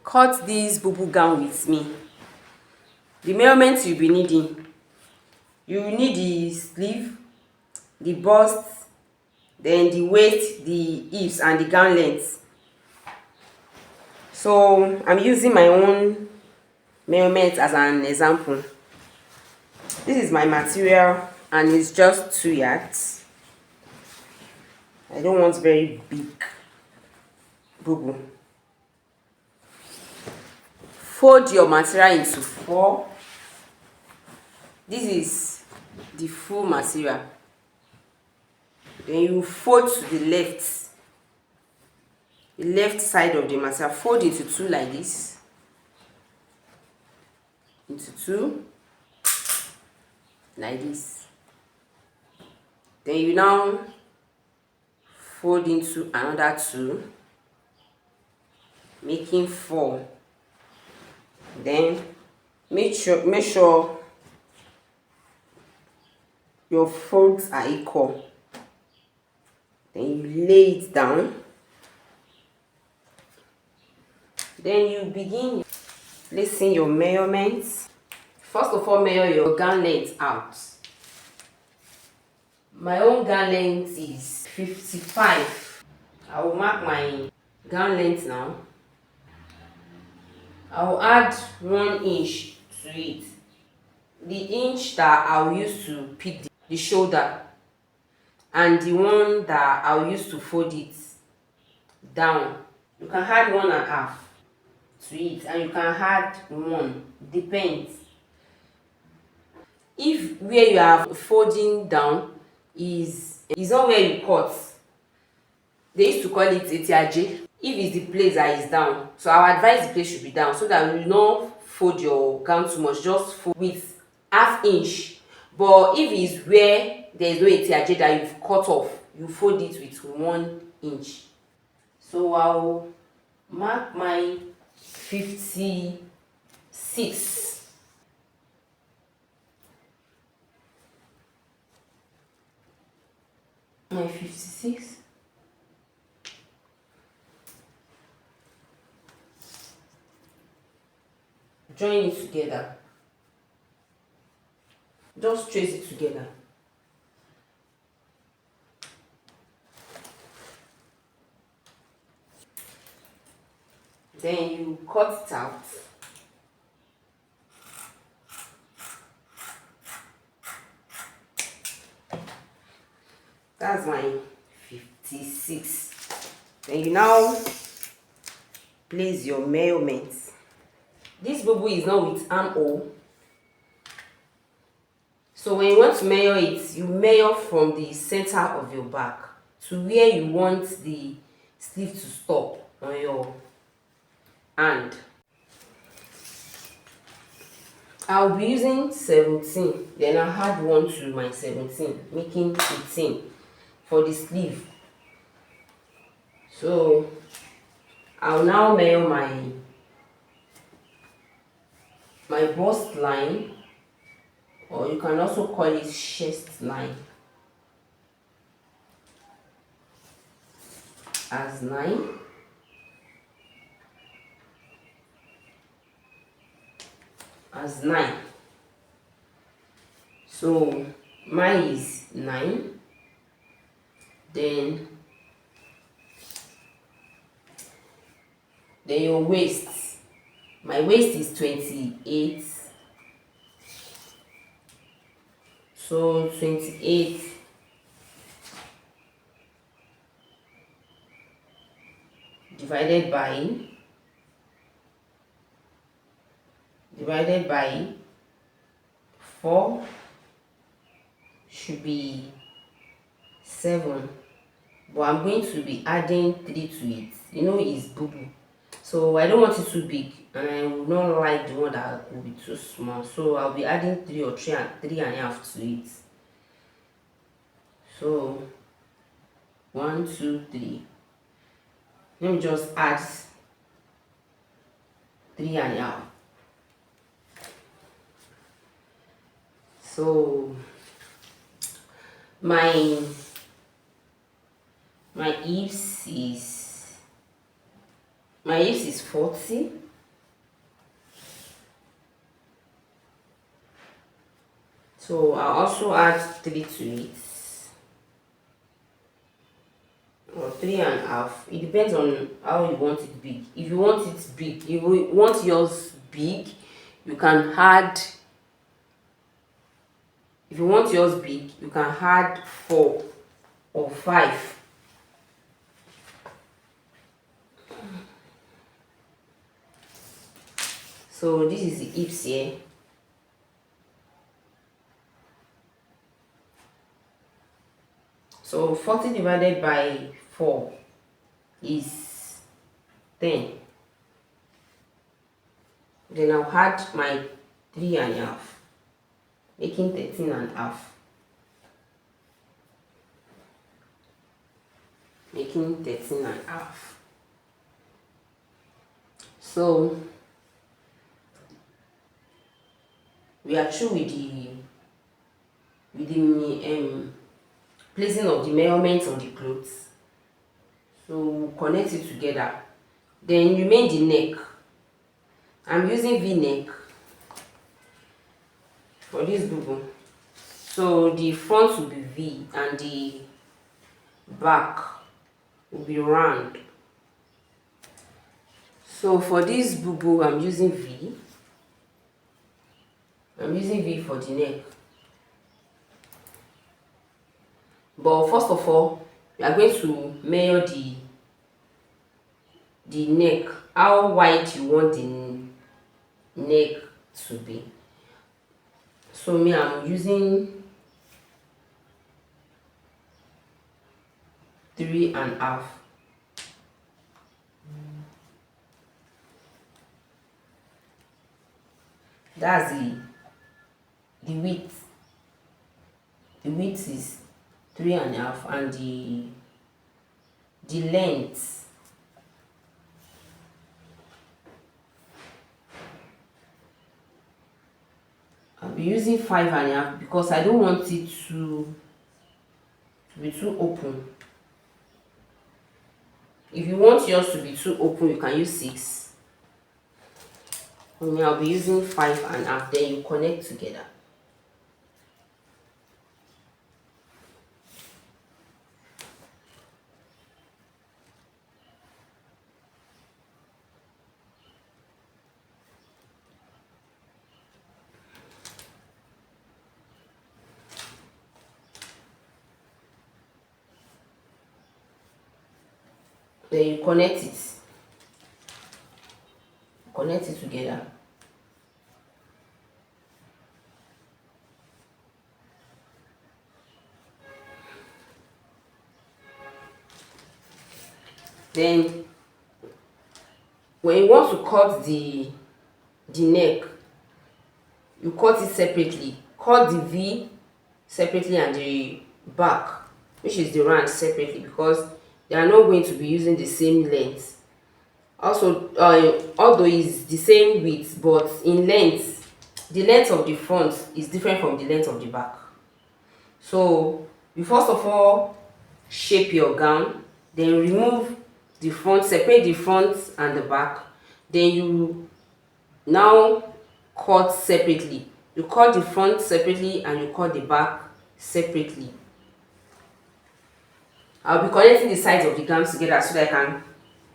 Cut this bubu gown with me. The measurements you'll be needing: you will need the sleeve, the bust, then the waist, the hips, and the gown length. So I'm using my own measurements as an example. This is my material and it's just 2 yards. I don't want very big bubu. Fold your material into 4. This is the full material. Then you fold to the left side of the material. Fold into 2 like this, into 2 like this. Then you now fold into another 2, making 4. Then make sure your folds are equal. Then you lay it down. Then you begin placing your measurements. First of all, measure your gown length out. My own gown length is 55. I will mark my gown length now. I will add 1 inch to it. The inch that I will use to pick the shoulder, and the one that I will use to fold it down. You can add 1.5 to it, and you can add 1, depends. If where you are folding down is not where you cut, they used to call it etiaje. If it's the place that is down, so I would advise the place should be down, so that you will not fold your gown too much. Just fold with 1/2 inch. But if it's where there is no etiaje that you've cut off, you fold it with 1 inch. So I'll mark my 56. My 56. Join it together. Just trace it together. Then you cut it out. That's my 56. Then you now place your measurements. This bubu is not with armhole. So when you want to measure it, you measure from the center of your back to where you want the sleeve to stop on your hand. I'll be using 17, then I'll add 1 to my 17, making 18 for the sleeve. So I'll now measure my bust line, or you can also call it chest line, as 9. As 9. So mine is 9. Then your waist. My waist is 28. So 28 divided by 4 should be 7. But I'm going to be adding 3 to it. You know, it's bubu, so I don't want it too big, and I would not like the one that will be too small. So I'll be adding 3 or 3.5 to it. So 1, 2, 3. Let me just add 3.5. So my hips is 40. So I'll also add 3 to it, or 3.5. It depends on how you want it big. If you want it big, if you want yours big, you can add. If you want yours big, you can add 4 or 5. So this is the hips here. So 40 divided by 4 is 10. Then I'll add my 3.5, making 13.5. Making 13.5. So we are through with the placing of the measurements on the clothes. So we'll connect it together. Then remain the neck. I'm using V-neck for this bubu. So the front will be V and the back will be round. So for this bubu, I'm using V. I'm using V for the neck. But first of all, we are going to measure the neck, how wide you want the neck to be. So me, I'm using 3.5. That's the width. The width is 3.5, and the length I'll be using 5.5 because I don't want it to be too open. If you want yours to be too open, you can use 6. For me, I'll be using 5.5. Then you connect together. Then you connect it. Connect it together. Then when you want to cut the neck, you cut it separately. Cut the V separately and the back, which is the round, separately, because they are not going to be using the same length. Also, although it's the same width, but in length, the length of the front is different from the length of the back. So you first of all shape your gown, then remove the front, separate the front and the back. Then you now cut separately. You cut the front separately and you cut the back separately. I'll be connecting the sides of the gown together so that I can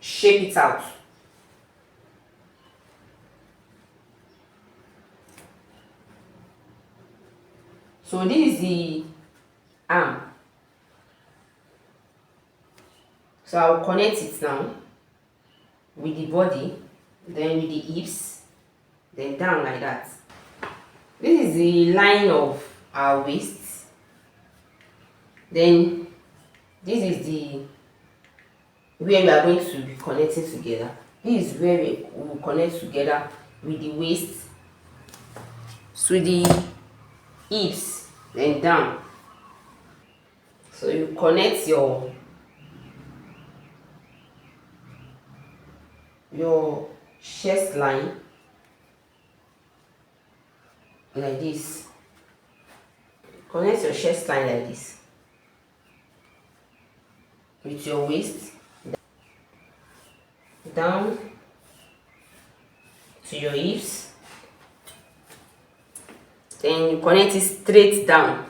shape it out. So this is the arm. So I will connect it now with the body, then with the hips, then down like that. This is the line of our waist. Then this is the where we are going to be connecting together. This is where we will connect together with the waist, so the hips, then down. So you connect your chest line like this. Connect your chest line like this with your waist, down to your hips, Then you connect it straight down.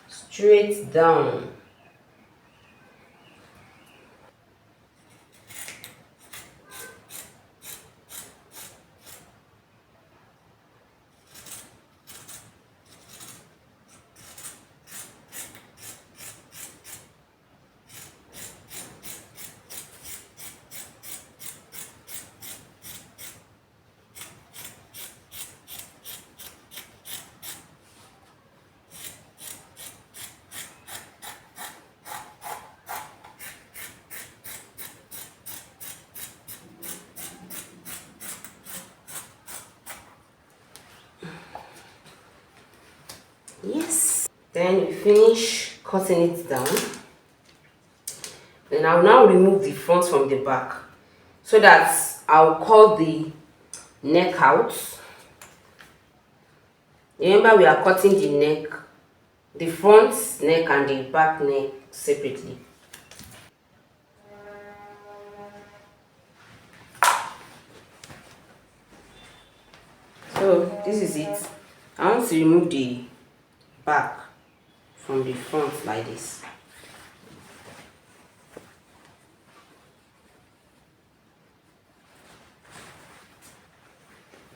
Straight down. Yes. Then you finish cutting it down. Then I'll now remove the front from the back, so that I'll cut the neck out. Remember, we are cutting the neck, the front neck and the back neck separately. So this is it. I want to remove the back from the front like this.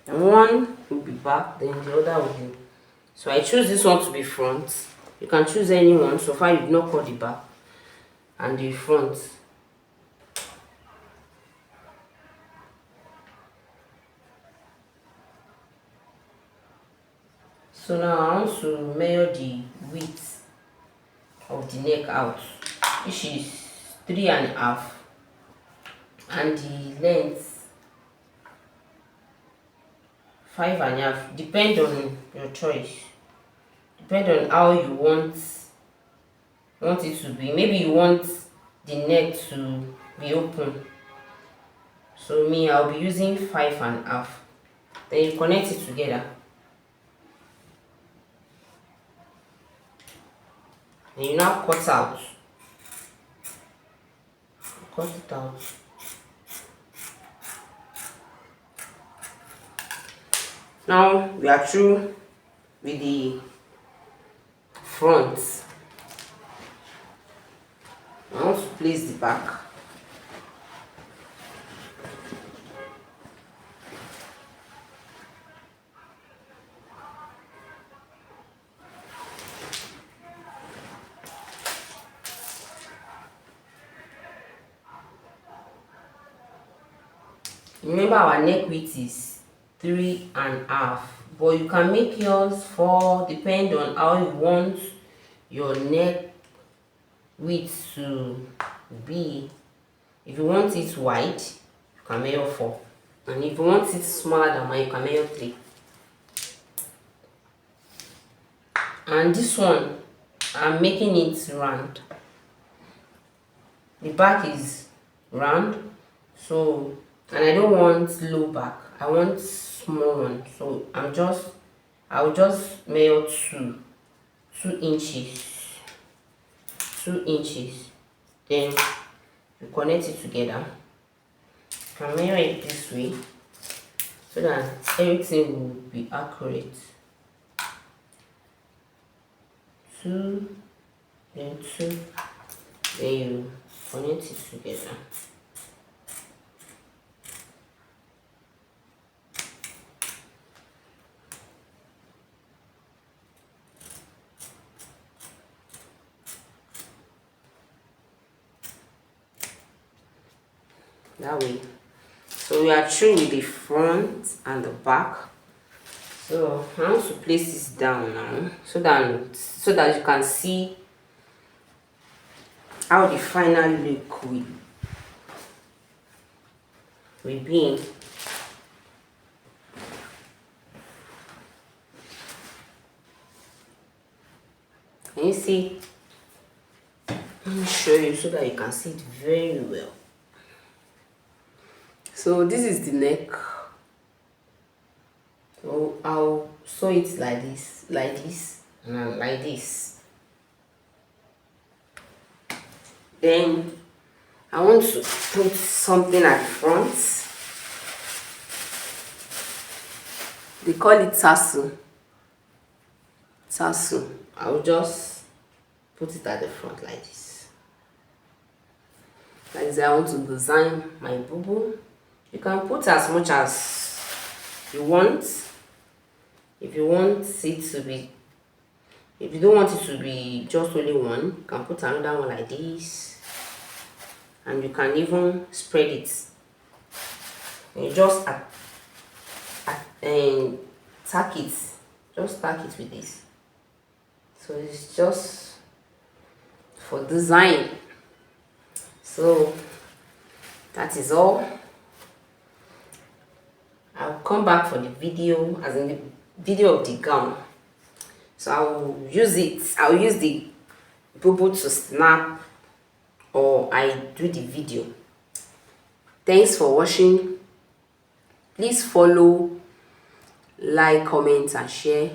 And one will be back, then the other will be. So I choose this one to be front. You can choose any one. So far you've not cut the back and the front. So now I want to measure the width of the neck out, which is 3.5, and the length 5.5. Depend on your choice. Depend on how you want it to be. Maybe you want the neck to be open. So me, I'll be using 5.5. Then you connect it together. And you now cut out. Cut it out. Now we are through with the front. I want to place the back. Remember, our neck width is 3.5, but you can make yours 4, depend on how you want your neck width to be. If you want it wide, you can measure 4, and if you want it smaller than mine, you can measure 3. And this one, I'm making it round. The back is round, so, and I don't want low back, I want small one. So I'll just measure 2 inches. 2 inches. Then you connect it together. You can measure it this way so that everything will be accurate. 2, then 2, then you connect it together. That way. So we are through with the front and the back. So I want to place this down now, so that you can see how the final look will be. Can you see? Let me show you so that you can see it very well. So this is the neck. So I'll sew it like this, and like this. Then I want to put something at the front. They call it tassel. Tassel. I'll just put it at the front like this. Like this, I want to design my bubu. You can put as much as you want. If you want it to be, if you don't want it to be just only one, you can put another one like this, and you can even spread it. And you just and tack it. Just tack it with this. So it's just for design. So that is all. I'll come back for the video, as in the video of the gown. So I'll use the bubu to snap, or I do the video. Thanks for watching. Please follow, like, comment and share.